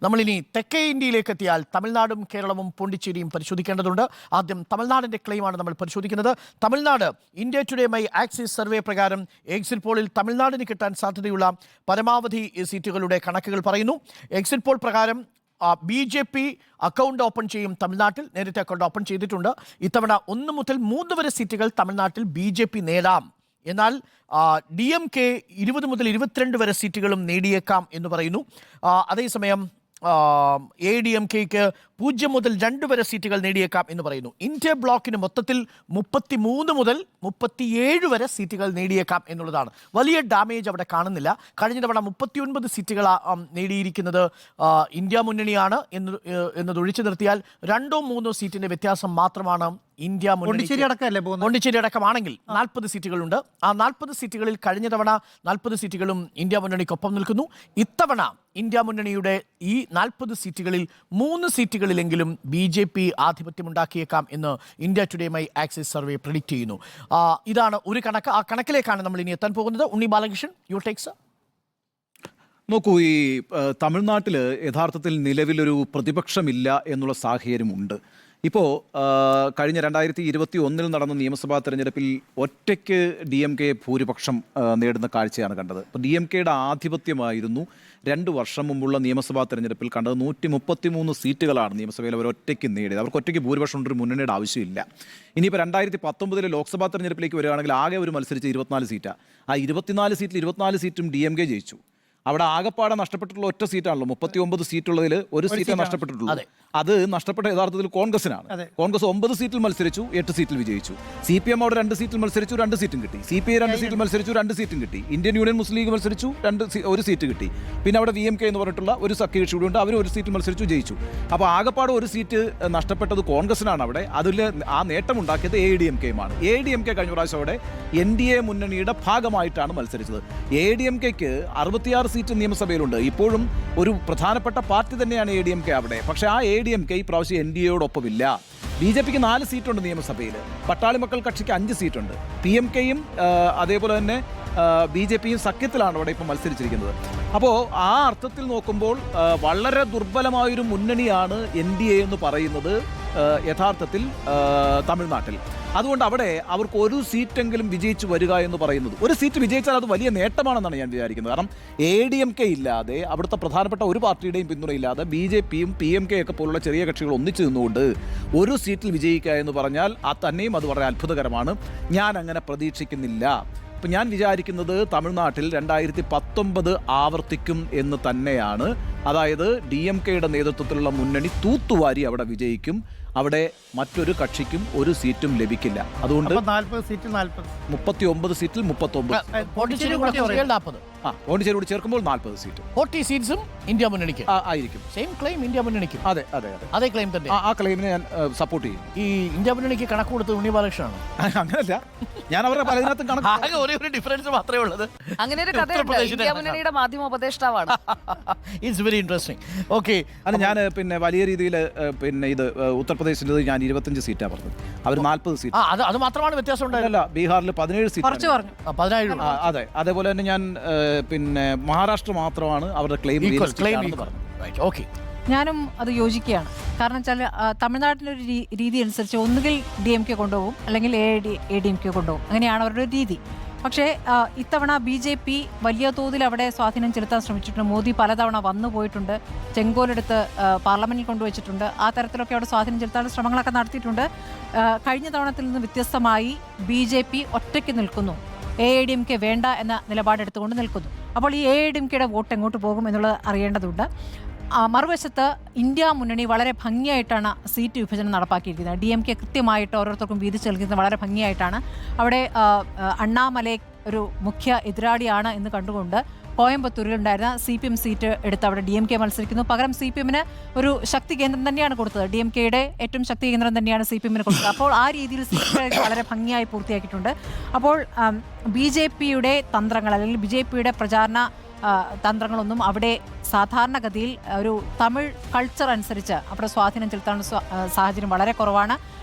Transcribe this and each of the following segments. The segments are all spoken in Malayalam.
നമ്മളിനി തെക്കേ ഇന്ത്യയിലേക്ക് എത്തിയാൽ തമിഴ്നാടും കേരളവും പോണ്ടിച്ചേരിയും പരിശോധിക്കേണ്ടതുണ്ട്. ആദ്യം തമിഴ്നാടിന്റെ ക്ലെയിമാണ് നമ്മൾ പരിശോധിക്കുന്നത്. തമിഴ്നാട് ഇന്ത്യ ടുഡേയുമായി ആക്സിസ് സർവേ പ്രകാരം എക്സിറ്റ് പോളിൽ തമിഴ്നാടിന് കിട്ടാൻ സാധ്യതയുള്ള പരമാവധി സീറ്റുകളുടെ കണക്കുകൾ പറയുന്നു. എക്സിറ്റ് പോൾ പ്രകാരം BJP അക്കൗണ്ട് ഓപ്പൺ ചെയ്യും തമിഴ്നാട്ടിൽ. നേരത്തെ അക്കൗണ്ട് ഓപ്പൺ ചെയ്തിട്ടുണ്ട്. ഇത്തവണ 1 മുതൽ 3 വരെ സീറ്റുകൾ തമിഴ്നാട്ടിൽ BJP നേടാം. എന്നാൽ DMK 20 മുതൽ 22 വരെ സീറ്റുകളും നേടിയേക്കാം എന്ന് പറയുന്നു. അതേസമയം ADMKക്ക് 0 മുതൽ 2 വരെ സീറ്റുകൾ നേടിയേക്കാം എന്ന് പറയുന്നു. ഇന്ത്യ ബ്ലോക്കിന് മൊത്തത്തിൽ 33 മുതൽ 37 വരെ സീറ്റുകൾ നേടിയേക്കാം എന്നുള്ളതാണ്. വലിയ ഡാമേജ് അവിടെ കാണുന്നില്ല. കഴിഞ്ഞ തവണ 39 സീറ്റുകൾ നേടിയിരിക്കുന്നത് ഇന്ത്യ മുന്നണിയാണ് എന്നത് ഒഴിച്ചു നിർത്തിയാൽ 2-3 സീറ്റിന്റെ വ്യത്യാസം മാത്രമാണ് ഇന്ത്യ പോണ്ടിച്ചേരി അടക്കമാണെങ്കിൽ 40 സീറ്റുകളുണ്ട്. ആ 40 സീറ്റുകളിൽ കഴിഞ്ഞ തവണ 40 സീറ്റുകളും ഇന്ത്യ മുന്നണിക്കൊപ്പം നിൽക്കുന്നു. ഇത്തവണ ഇന്ത്യ മുന്നണിയുടെ ഈ 40 സീറ്റുകളിൽ 3 സീറ്റുകളിലെങ്കിലും BJP ആധിപത്യമുണ്ടാക്കിയേക്കാം എന്ന് ഇന്ത്യ ടുഡേയുമായി ആക്സിസ് സർവേ പ്രെഡിക്റ്റ് ചെയ്യുന്നു. ഇതാണ് ഒരു കണക്ക്. ആ കണക്കിലേക്കാണ് നമ്മൾ ഇനി എത്താൻ പോകുന്നത്. ഉണ്ണി ബാലകൃഷ്ണൻ, യു ടേക്സ്. നോക്കൂ, ഈ തമിഴ്നാട്ടിൽ യഥാർത്ഥത്തിൽ നിലവിലൊരു പ്രതിപക്ഷമില്ല എന്നുള്ള സാഹചര്യമുണ്ട്. ഇപ്പോൾ കഴിഞ്ഞ 2021 നടന്ന നിയമസഭാ തെരഞ്ഞെടുപ്പിൽ ഒറ്റയ്ക്ക് DMK ഭൂരിപക്ഷം നേടുന്ന കാഴ്ചയാണ് കണ്ടത്. അപ്പോൾ DMKയുടെ ആധിപത്യമായിരുന്നു 2 വർഷം മുമ്പുള്ള നിയമസഭാ തെരഞ്ഞെടുപ്പിൽ കണ്ടത്. 133 സീറ്റുകളാണ് നിയമസഭയിൽ അവർ ഒറ്റയ്ക്ക് നേടിയത്. അവർക്ക് ഒറ്റയ്ക്ക് ഭൂരിപക്ഷം ഒരു മുന്നണിയുടെ ആവശ്യമില്ല. ഇനിയിപ്പോൾ 2019 ലോക്സഭാ തെരഞ്ഞെടുപ്പിലേക്ക് വരികയാണെങ്കിൽ ആകെ ഒരു മത്സരിച്ച് 24 സീറ്റാണ്. ആ 24 സീറ്റിൽ 24 സീറ്റും DMK ജയിച്ചു. അവിടെ ആകെപ്പാടെ നഷ്ടപ്പെട്ടിട്ടുള്ള ഒറ്റ സീറ്റാണല്ലോ. 39 സീറ്റുള്ളതിൽ ഒരു സീറ്റേ നഷ്ടപ്പെട്ടിട്ടുള്ളൂ. അത് നഷ്ടപ്പെട്ട യഥാർത്ഥത്തിൽ കോൺഗ്രസിനാണ്. കോൺഗ്രസ് 9 സീറ്റിൽ മത്സരിച്ചു, 8 സീറ്റിൽ വിജയിച്ചു. CPM അവിടെ 2 സീറ്റിൽ മത്സരിച്ചു, 2 സീറ്റും കിട്ടി. CPI 2 സീറ്റിൽ മത്സരിച്ചു, 2 സീറ്റും കിട്ടി. ഇന്ത്യൻ യൂണിയൻ മുസ്ലിം ലീഗ് മത്സരിച്ചു, 1 സീറ്റ് കിട്ടി. പിന്നെ അവിടെ VMK എന്ന് പറഞ്ഞിട്ടുള്ള ഒരു സഖ്യകക്ഷി കൂടി ഉണ്ട്, അവർ 1 സീറ്റിൽ മത്സരിച്ചു, ജയിച്ചു. അപ്പോൾ ആകെപ്പാട് 1 സീറ്റ് നഷ്ടപ്പെട്ടത് കോൺഗ്രസിനാണ്. അവിടെ അതിൽ ആ നേട്ടമുണ്ടാക്കിയത് ADMKയുമാണ്. ADMK കഴിഞ്ഞ പ്രാവശ്യം അവിടെ NDA മുന്നണിയുടെ ഭാഗമായിട്ടാണ് മത്സരിച്ചത്. ADMKക്ക് 66 സീറ്റ് നിയമസഭയിലുണ്ട്. ഇപ്പോഴും ഒരു പ്രധാനപ്പെട്ട പാർട്ടി തന്നെയാണ് ADMK അവിടെ. പക്ഷേ ആ ADMK ഈ പ്രാവശ്യം NDAയോടൊപ്പമില്ല. BJPക്ക് 4 സീറ്റുണ്ട് നിയമസഭയിൽ. പട്ടാളി മക്കൾ കക്ഷിക്ക് 5 സീറ്റുണ്ട്. PMKയും അതേപോലെ തന്നെ BJPയും സഖ്യത്തിലാണ് അവിടെ ഇപ്പോൾ മത്സരിച്ചിരിക്കുന്നത്. അപ്പോൾ ആ അർത്ഥത്തിൽ നോക്കുമ്പോൾ വളരെ ദുർബലമായൊരു മുന്നണിയാണ് NDA എന്ന് പറയുന്നത് യഥാർത്ഥത്തിൽ തമിഴ്നാട്ടിൽ. അതുകൊണ്ട് അവിടെ അവർക്ക് 1 സീറ്റെങ്കിലും വിജയിച്ച് വരിക എന്ന് പറയുന്നത്, 1 സീറ്റ് വിജയിച്ചാൽ അത് വലിയ നേട്ടമാണെന്നാണ് ഞാൻ വിചാരിക്കുന്നത്. കാരണം ADMK ഇല്ലാതെ, അവിടുത്തെ പ്രധാനപ്പെട്ട ഒരു പാർട്ടിയുടെയും പിന്തുണയില്ലാതെ BJPയും PMK ഒക്കെ പോലുള്ള ചെറിയ കക്ഷികൾ ഒന്നിച്ചു നിന്നുകൊണ്ട് 1 സീറ്റിൽ വിജയിക്കുക എന്ന് പറഞ്ഞാൽ തന്നെയും അത് വളരെ അത്ഭുതകരമാണ്. ഞാൻ അങ്ങനെ പ്രതീക്ഷിക്കുന്നില്ല. ഇപ്പം ഞാൻ വിചാരിക്കുന്നത് തമിഴ്നാട്ടിൽ 2019 ആവർത്തിക്കും എന്ന് തന്നെയാണ്. അതായത് DMKയുടെ നേതൃത്വത്തിലുള്ള മുന്നണി തൂത്തുവാരി അവിടെ വിജയിക്കും. അവിടെ മറ്റൊരു കക്ഷിക്കും 1 സീറ്റും ലഭിക്കില്ല. അതുകൊണ്ട് 39 സീറ്റിൽ 39. പോണ്ടിച്ചേരി കൂടി ചേർക്കുമ്പോൾ 40 സീറ്റ്. 40 സീറ്റ്സും ഇന്ത്യ മുന്നണിക്ക് ആയിരിക്കും. സെയിം ക്ലെയിം ഇന്ത്യ മുന്നണിക്കും. അതെ. അതേ ക്ലെയിം തന്നെ. ആ ക്ലെയിമിനെ ഞാൻ സപ്പോർട്ട് ചെയ്യും. ഈ ഇന്ത്യ മുന്നണിക്ക് കണക്ക് കൊടുത്തത് ഉണ്ണി ബാലകൃഷ്ണനാണ്. അങ്ങനല്ല, ഞാൻ അവരുടെ പലതിനകത്തും ആകെ ഒരേ ഒരു ഡിഫറൻസ് മാത്രമേ ഉള്ളത്. അങ്ങനെ ഒരു കഥയുണ്ട്. ഇന്ത്യ മുന്നണിയുടെ മാധ്യമ ഉപദേഷ്ടാവാണ്. It's very interesting. ഓക്കെ, അത് ഞാൻ പിന്നെ വലിയ രീതിയിൽ പിന്നെ ഇത് ഉത്തർപ്രദേശിൽ ഞാൻ 25 സീറ്റാണ് പറഞ്ഞത്. അവർ 40 സീറ്റ്. അത് മാത്രമാണ് വ്യത്യാസം ഉണ്ടായില്ല. ബീഹാറിൽ 17 സീറ്റ്. 17. അതെ. അതേപോലെ തന്നെ ഞാൻ പിന്നെ മഹാരാഷ്ട്ര മാത്രമാണ് അവരുടെ ക്ലെയിം. ഓക്കെ, ഞാനും അത് യോജിക്കുകയാണ്. കാരണം വെച്ചാൽ തമിഴ്നാട്ടിലൊരു രീതി അനുസരിച്ച് ഒന്നുകിൽ DMK കൊണ്ടുപോകും, അല്ലെങ്കിൽ ADMK കൊണ്ടുപോകും. അങ്ങനെയാണ് അവരുടെ ഒരു രീതി. പക്ഷേ ഇത്തവണ BJP വലിയ തോതിൽ അവിടെ സ്വാധീനം ചെലുത്താൻ ശ്രമിച്ചിട്ടുണ്ട്. മോദി പലതവണ വന്നു പോയിട്ടുണ്ട്, ചെങ്കോലെടുത്ത് പാർലമെന്റിൽ കൊണ്ടുവച്ചിട്ടുണ്ട്. ആ തരത്തിലൊക്കെ അവിടെ സ്വാധീനം ചെലുത്താനുള്ള ശ്രമങ്ങളൊക്കെ നടത്തിയിട്ടുണ്ട്. കഴിഞ്ഞ തവണത്തിൽ നിന്ന് വ്യത്യസ്തമായി BJP ഒറ്റയ്ക്ക് നിൽക്കുന്നു. ADMK വേണ്ട എന്ന നിലപാടെടുത്തുകൊണ്ട് നിൽക്കുന്നു. അപ്പോൾ ഈ ADMKയുടെ വോട്ട് എങ്ങോട്ട് പോകും എന്നുള്ളത് അറിയേണ്ടതുണ്ട്. മറുവശത്ത് ഇന്ത്യ മുന്നണി വളരെ ഭംഗിയായിട്ടാണ് സീറ്റ് വിഭജനം നടപ്പാക്കിയിരിക്കുന്നത്. DMK കൃത്യമായിട്ട് ഓരോരുത്തർക്കും വീതിച്ച് നൽകുന്നത് വളരെ ഭംഗിയായിട്ടാണ്. അവിടെ അണ്ണാമലൈ ഒരു മുഖ്യ എതിരാളിയാണ് എന്ന് കണ്ടുകൊണ്ട് കോയമ്പത്തൂരിലുണ്ടായിരുന്ന CPM സീറ്റ് എടുത്ത് അവിടെ DMK മത്സരിക്കുന്നു. പകരം CPMന് ഒരു ശക്തി കേന്ദ്രം തന്നെയാണ് കൊടുത്തത്. DMKയുടെ ഏറ്റവും ശക്തി കേന്ദ്രം തന്നെയാണ് CPMന് കൊടുത്തത്. അപ്പോൾ ആ രീതിയിൽ സീറ്റ് വളരെ ഭംഗിയായി പൂർത്തിയാക്കിയിട്ടുണ്ട്. അപ്പോൾ BJPയുടെ തന്ത്രങ്ങൾ അല്ലെങ്കിൽ BJPയുടെ പ്രചാരണ തന്ത്രങ്ങളൊന്നും അവിടെ സാധാരണഗതിയിൽ ഒരു തമിഴ് കൾച്ചർ അനുസരിച്ച് അവിടെ സ്വാധീനം ചെലുത്താനുള്ള സാഹചര്യം വളരെ കുറവാണ്.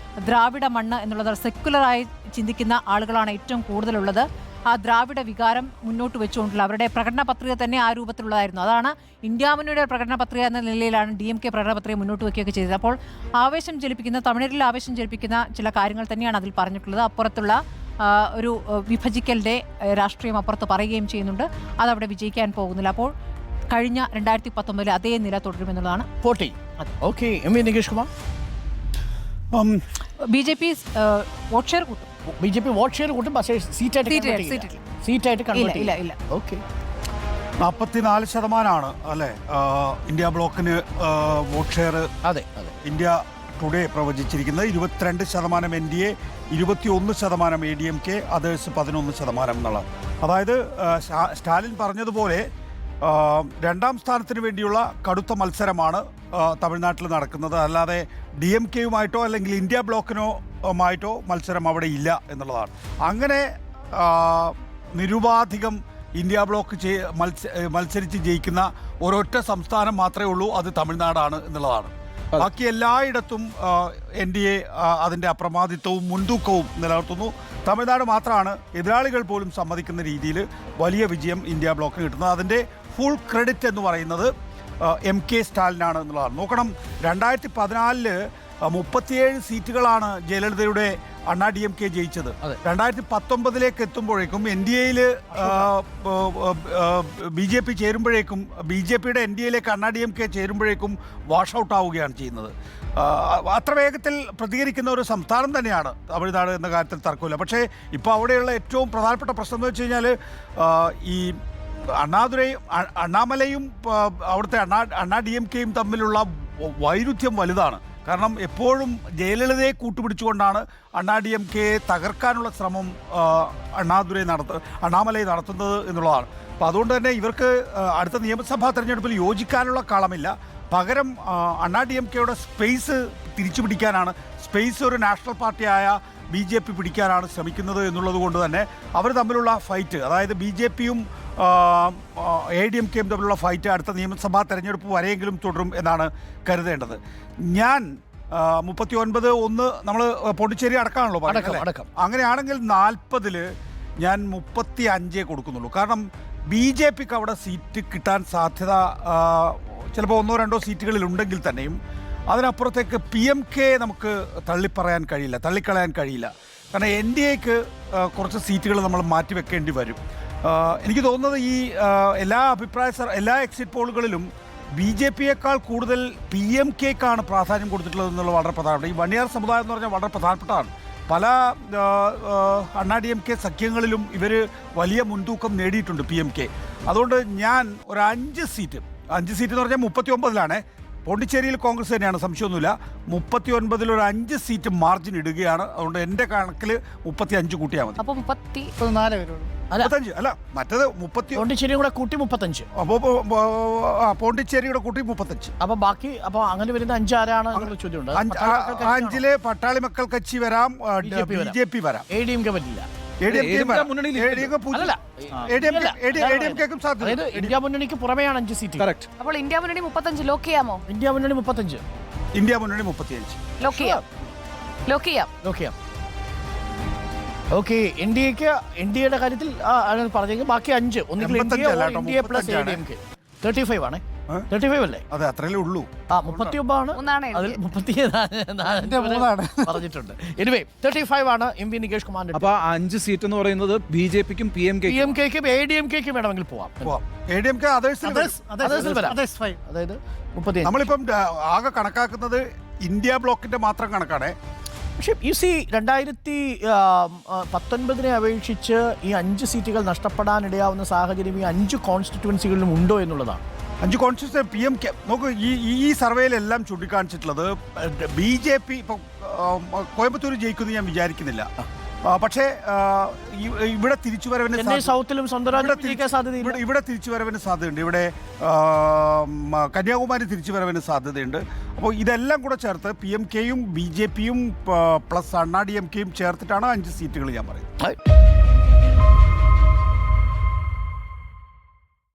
ദ്രാവിഡ മണ്ണ് എന്നുള്ളത് സെക്കുലറായി ചിന്തിക്കുന്ന ആളുകളാണ് ഏറ്റവും കൂടുതലുള്ളത്. ആ ദ്രാവിഡ വികാരം മുന്നോട്ട് വെച്ചുകൊണ്ടുള്ള അവരുടെ പ്രകടന പത്രിക തന്നെ ആ രൂപത്തിലുള്ളതായിരുന്നു. അതാണ് ഇന്ത്യ മുന്നണിയുടെ പ്രകടന പത്രിക എന്ന നിലയിലാണ് DMK പ്രകടന പത്രിക മുന്നോട്ട് വയ്ക്കുകയൊക്കെ ചെയ്തത്. അപ്പോൾ ആവേശം ജലിപ്പിക്കുന്ന, തമിഴരിൽ ആവേശം ജലിപ്പിക്കുന്ന ചില കാര്യങ്ങൾ തന്നെയാണ് അതിൽ പറഞ്ഞിട്ടുള്ളത്. അപ്പുറത്തുള്ള ഒരു വിഭജിക്കലിൻ്റെ രാഷ്ട്രീയം അപ്പുറത്ത് പറയുകയും ചെയ്യുന്നുണ്ട്. അതവിടെ വിജയിക്കാൻ പോകുന്നില്ല. അപ്പോൾ കഴിഞ്ഞ 2019 അതേ നില തുടരുമെന്നുള്ളതാണ് പോട്ടി. ഓക്കെ, Nikesh Kumar. BJP vote share കൂട്ടും. BJP വോട്ട് ഷെയർ കൂട്ടും, പക്ഷേ സീറ്റായിട്ട് കൺവേർട്ട് ഇല്ല. ഓക്കെ, 44% അല്ലേ ഇന്ത്യ ബ്ലോക്കിന് വോട്ട് ഷെയർ. അതെ. ഇന്ത്യ ടുഡേ പ്രവചിച്ചിരിക്കുന്നത് 22% NDA, 21% ADMK, അതേഴ്സ് 11% എന്നുള്ളത്. അതായത് സ്റ്റാലിൻ പറഞ്ഞതുപോലെ രണ്ടാം സ്ഥാനത്തിന് വേണ്ടിയുള്ള കടുത്ത മത്സരമാണ് തമിഴ്നാട്ടിൽ നടക്കുന്നത്. അല്ലാതെ DMKയുമായിട്ടോ അല്ലെങ്കിൽ ഇന്ത്യ ബ്ലോക്കിനുമായിട്ടോ മത്സരം അവിടെ ഇല്ല എന്നുള്ളതാണ്. അങ്ങനെ നിരുപാധികം ഇന്ത്യ ബ്ലോക്ക് മത്സരിച്ച് ജയിക്കുന്ന ഒരൊറ്റ സംസ്ഥാനം മാത്രമേ ഉള്ളൂ, അത് തമിഴ്നാടാണ് എന്നുള്ളതാണ്. ബാക്കി എല്ലായിടത്തും NDA അതിൻ്റെ അപ്രമാദിത്വവും മുൻതൂക്കവും നിലനിർത്തുന്നു. തമിഴ്നാട് മാത്രമാണ് എതിരാളികൾ പോലും സമ്മതിക്കുന്ന രീതിയിൽ വലിയ വിജയം ഇന്ത്യ ബ്ലോക്കിന് കിട്ടുന്നത്. അതിൻ്റെ ഫുൾ ക്രെഡിറ്റ് എന്ന് പറയുന്നത് MK സ്റ്റാലിനാണ് എന്നുള്ളതാണ്. നോക്കണം, 2014 37 സീറ്റുകളാണ് ജയലളിതയുടെ അണ്ണാ DMK ജയിച്ചത്. 2019 എത്തുമ്പോഴേക്കും NDAയിൽ BJP ചേരുമ്പോഴേക്കും, BJPയുടെ NDAയിലേക്ക് അണ്ണാ DMK ചേരുമ്പോഴേക്കും വാഷ് ഔട്ട് ആവുകയാണ് ചെയ്യുന്നത്. അത്ര വേഗത്തിൽ പ്രതികരിക്കുന്ന ഒരു സംസ്ഥാനം തന്നെയാണ് തമിഴ്നാട് എന്ന കാര്യത്തിൽ തർക്കമില്ല. പക്ഷേ ഇപ്പോൾ അവിടെയുള്ള ഏറ്റവും പ്രധാനപ്പെട്ട പ്രശ്നം എന്ന് വെച്ച് കഴിഞ്ഞാൽ ഈ അണ്ണാമലയും അവിടുത്തെ അണ്ണാ DMKയും തമ്മിലുള്ള വൈരുദ്ധ്യം വലുതാണ്. കാരണം എപ്പോഴും ജയലളിതയെ കൂട്ടുപിടിച്ചുകൊണ്ടാണ് അണ്ണാ DMK തകർക്കാനുള്ള ശ്രമം അണ്ണാമലൈ നടത്തുന്നത് എന്നുള്ളതാണ്. അപ്പോൾ അതുകൊണ്ട് തന്നെ ഇവർക്ക് അടുത്ത നിയമസഭാ തെരഞ്ഞെടുപ്പിൽ യോജിക്കാനുള്ള കളമില്ല. പകരം അണ്ണാ DMKയുടെ സ്പേസ് തിരിച്ചു പിടിക്കാനാണ്, സ്പേസ് ഒരു നാഷണൽ പാർട്ടിയായ BJP പിടിക്കാനാണ് ശ്രമിക്കുന്നത് എന്നുള്ളത് കൊണ്ട് തന്നെ അവർ തമ്മിലുള്ള ഫൈറ്റ്, അതായത് BJPയും ADMKയും തമ്മിലുള്ള ഫൈറ്റ് അടുത്ത നിയമസഭാ തെരഞ്ഞെടുപ്പ് വരെയെങ്കിലും തുടരും എന്നാണ് കരുതേണ്ടത്. ഞാൻ 39-1 നമ്മൾ പോണ്ടിച്ചേരി അടക്കമാണല്ലോ അടക്കം. അങ്ങനെയാണെങ്കിൽ 40 ഞാൻ 35 കൊടുക്കുന്നുള്ളൂ. കാരണം BJPക്ക് അവിടെ സീറ്റ് കിട്ടാൻ സാധ്യത ചിലപ്പോൾ 1-2 സീറ്റുകളിൽ ഉണ്ടെങ്കിൽ തന്നെയും അതിനപ്പുറത്തേക്ക് PMK നമുക്ക് തള്ളിക്കളയാൻ കഴിയില്ല. കാരണം NDAക്ക് കുറച്ച് സീറ്റുകൾ നമ്മൾ മാറ്റിവെക്കേണ്ടി വരും. എനിക്ക് തോന്നുന്നത് ഈ എല്ലാ എക്സിറ്റ് പോളുകളിലും BJPയേക്കാൾ കൂടുതൽ PMKക്കാണ് പ്രാധാന്യം കൊടുത്തിട്ടുള്ളത് എന്നുള്ളത് വളരെ പ്രധാനപ്പെട്ട. ഈ വണ്ണിയാർ സമുദായം എന്ന് പറഞ്ഞാൽ വളരെ പ്രധാനപ്പെട്ടതാണ്. പല അണ്ണാ DMK സഖ്യങ്ങളിലും ഇവർ വലിയ മുൻതൂക്കം നേടിയിട്ടുണ്ട് PMK. അതുകൊണ്ട് ഞാൻ ഒരു 5 സീറ്റ് എന്ന് പറഞ്ഞാൽ 39 പോണ്ടിച്ചേരിയിൽ കോൺഗ്രസ് തന്നെയാണ്, സംശയമൊന്നുമില്ല. 39 ഒരു 5 സീറ്റ് മാർജിൻ ഇടുകയാണ്. അതുകൊണ്ട് എൻ്റെ കണക്കിൽ 35 കൂട്ടിയാൽ മതി. അപ്പോൾ 34 വരുള്ളൂ. 35 അല്ല, മറ്റേത് 30. പോണ്ടിച്ചേരിയും കൂടെ കൂട്ടി 35. അപ്പോൾ പോണ്ടിച്ചേരിയുടെ കൂട്ടി 35. അപ്പോൾ ബാക്കി അങ്ങനെ വരുന്ന 5 ആരാണ് എന്നുള്ള ചോദ്യമുണ്ട്. 5 പട്ടാളി മക്കൾ കച്ചി വരാം, BJP വരാം, ADMK പറ്റില്ല. ഇന്ത്യ മുന്നണിക്ക് പുറമെയാണ് 5 സീറ്റ്. അപ്പോൾ ഇന്ത്യ മുന്നണി 35 ലോക്ക് ചെയ്യാമോ? ഇന്ത്യ മുന്നണി 35. ഇന്ത്യ മുന്നണി 35 ലോക്ക് ചെയ്യാം. ഓക്കെ, ഇന്ത്യയുടെ കാര്യത്തിൽ പറഞ്ഞെങ്കിൽ ബാക്കി 5 ഒന്നുകിൽ ഇന്ത്യ പ്ലസ് ADMK 35 ആണ്. 35 അല്ലേ? അതെ, അത്രയല്ലേ ഉള്ളൂ. 39 ആണ്. അതിൽ 34 പറഞ്ഞിട്ടുണ്ട്. എനിവേ 35 ആണ് നികേഷ് കുമാറിന്റെ. അപ്പൊ 5 സീറ്റ് എന്ന് പറയുന്നത് BJPക്കും PMKക്കും ADMKക്കും വേണമെങ്കിൽ പോവാം. ADMK അതായത് 35. നമ്മളിപ്പം ആകെ കണക്കാക്കുന്നത് ഇന്ത്യ ബ്ലോക്കിന്റെ മാത്രം കണക്കാണ്. പക്ഷേ ഈ 2019 അപേക്ഷിച്ച് ഈ 5 സീറ്റുകൾ നഷ്ടപ്പെടാനിടയാവുന്ന സാഹചര്യം ഈ 5 കോൺസ്റ്റിറ്റ്യുവൻസികളിലും ഉണ്ടോ എന്നുള്ളതാണ്. 5 കോൺസ്റ്റിറ്റ്യൂൻസി PMK നോക്ക്, ഈ സർവേയിലെല്ലാം ചൂണ്ടിക്കാണിച്ചിട്ടുള്ളത് BJP ഇപ്പം കോയമ്പത്തൂർ ജയിക്കുമെന്ന് ഞാൻ വിചാരിക്കുന്നില്ല. പക്ഷേ ഇവിടെ തിരിച്ചുവരവിന് ഇവിടെ തിരിച്ചുവരവിന് സാധ്യതയുണ്ട്. ഇവിടെ കന്യാകുമാരി തിരിച്ചുവരവിന് സാധ്യതയുണ്ട്. അപ്പോൾ ഇതെല്ലാം കൂടെ ചേർത്ത് PMKയും BJPയും പ്ലസ് അണ്ണാ DMKയും ചേർത്തിട്ടാണ് 5 സീറ്റുകൾ ഞാൻ പറയുന്നത്.